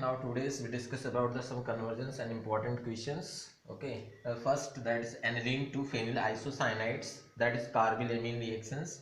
Now today's we discuss about the some conversions and important questions. Okay, first that is aniline to phenyl isocyanates, that is carbylamine reactions.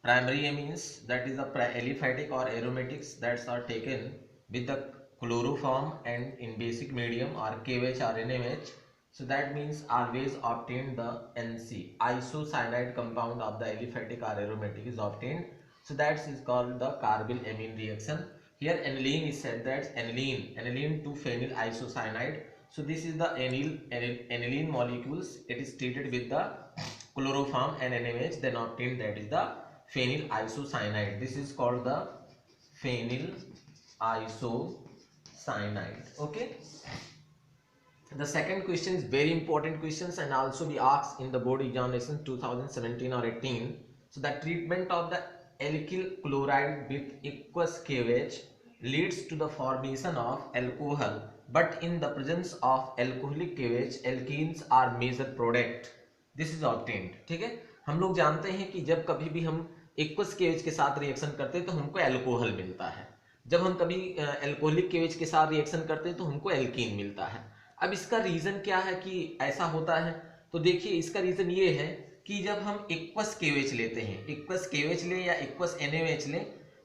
Primary amines, that is the aliphatic or aromatics that are taken with the chloroform and in basic medium or KH or NaMH. So that means always obtain the NC isocyanide compound of the aliphatic or aromatic is obtained. So that is called the carbylamine reaction. Here aniline is said that aniline to phenyl isocyanide. So this is the aniline molecules. It is treated with the chloroform and NaMH, then obtained that is the phenyl isocyanide. This is called the phenyl isocyanide. Okay. The second question is very important questions and also be asked in the board examination 2017 or 18. So the treatment of the alkyl chloride with aqueous KOH leads to the formation of alcohol, but in the presence of alcoholic KOH alkenes are major product. This is obtained. ठीक है, हम लोग जानते हैं कि जब कभी भी हम एक्वस केवेज के साथ रिएक्शन करते हैं तो हमको एल्कोहल मिलता है. जब हम कभी एल्कोहलिक केवेज के साथ रिएक्शन करते हैं तो हमको एल्कीन मिलता है. अब इसका रीजन क्या है कि ऐसा होता है? तो देखिए इसका रीजन ये है कि जब हम एक्वस केवेज लेते हैं, एक्वस केवेज ले या एक्वस NaOH ले,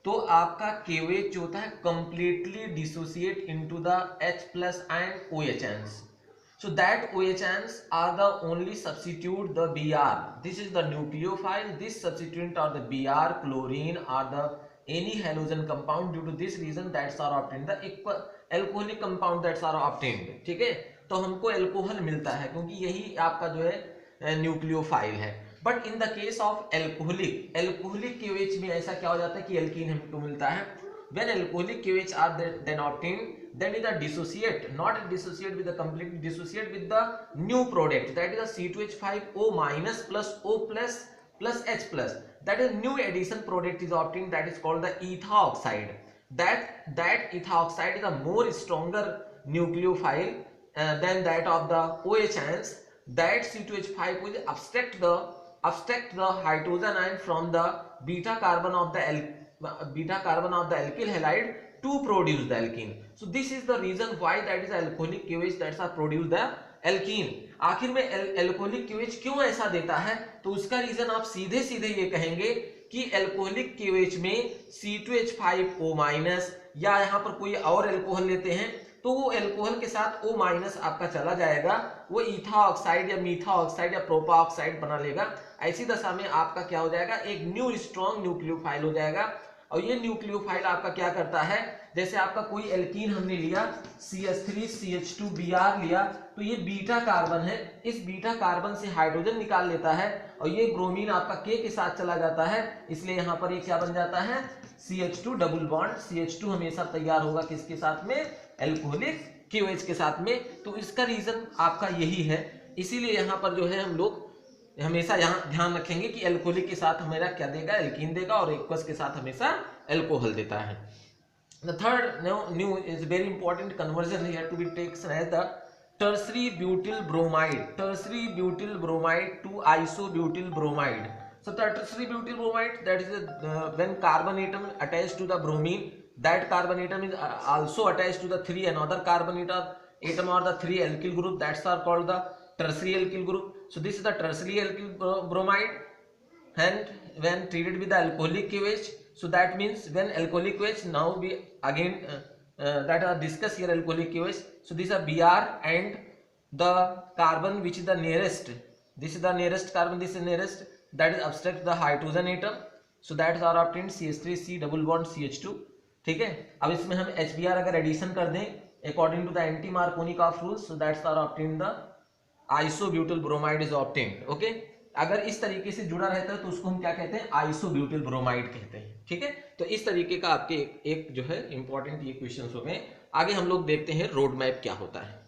तो आपका केवेज जो होता है completely dissociate into the H+ and OH. So that OHs are the only substitute the Br. This is the nucleophile. This substituent or the Br, chlorine or the any halogen compound. Due to this reason that's are obtained the alcoholic compound that's are obtained. ठीक है, तो हमको alcohol मिलता है क्योंकि यही आपका जो है न्यूक्लियोफाइल है. But in the case of alcoholic KOH में ऐसा क्या हो जाता है कि एल्कीन हमको मिलता है. When alcoholic KOH are then obtained, then it is dissociate, not dissociate with the completely dissociate with the new product, that is a C2H5O- plus O plus H+. That is new addition product is obtained, that is called the ether oxide. That ether oxide is a more stronger nucleophile than that of the OHs. That C2H5 will abstract the hydrogen ion from the beta carbon of the alkyl halide to produce the alkene. So this is the reason why that is alcoholic KOH that's are produce the alkene. आखिर में alcoholic KOH क्यों ऐसा देता है? तो उसका reason आप सीधे ये कहेंगे कि alcoholic KOH में C2H5O- या यहाँ पर कोई और अल्कोहल लेते हैं तो वो अल्कोहल के साथ O- आपका चला जाएगा, वो ईथा ऑक्साइड या मीथा ऑक्साइड या प्रोपा ऑक्साइड बना लेगा. ऐसी दशा में आपका क्या हो जाएगा, एक न्यू स्ट्रॉन्ग न्यूक्लियोफाइल हो जाएगा. और ये न्यूक्लियोफाइल आपका क्या करता है, जैसे आपका कोई एल्कीन हमने लिया CH3CH2Br लिया, तो ये बीटा कार्बन है, इस बीटा कार्बन से हाइड्रोजन निकाल लेता है और ये ब्रोमीन आपका K के साथ चला जाता है, इसलिए यहाँ पर ये क्या बन जाता है CH2 डबल बॉन्ड. CH2 हमेशा तैयार होगा किसके साथ में, एल्कोहलिक KOH के साथ में. तो इसका रीजन आपका यही है. इसीलिए यहाँ पर जो है हम लोग हमेशा यहाँ ध्यान रखेंगे कि एल्कोहलिक के साथ हमेरा क्या देगा, एल्कीन देगा, और एक्वस के साथ हमेशा एल्कोहल देता है. The third new is very important conversion here to be taken as the tertiary butyl bromide to isobutyl bromide. So tertiary butyl bromide, that is when carbon atom attached to the bromine, that carbon atom is also attached to the three another carbon atom or the three alkyl group, that's are called the tertiary alkyl group. So this is the tertiary alkyl bromide, and when treated with the alcoholic KOH, so that means when alcoholic KOH, now we again that are discussed here alcoholic KOH. So these are Br and the carbon which is the nearest, this is the nearest carbon, this is nearest, that is abstract the hydrogen atom. So that are obtained CH3C double bond CH2. ठीक है, अब इसमें हम HBr अगर addition कर दें according to the anti-Markovnikov rules, so that's are obtained the isobutyl bromide is obtained. Okay, अगर इस तरीके से जुड़ा रहता है तो उसको हम क्या कहते हैं, आइसोब्यूटिल ब्रोमाइड कहते हैं. ठीक है, तो इस तरीके का आपके एक जो है इंपॉर्टेंट ये क्वेश्चंस हो गए. आगे हम लोग देखते हैं रोड मैप क्या होता है.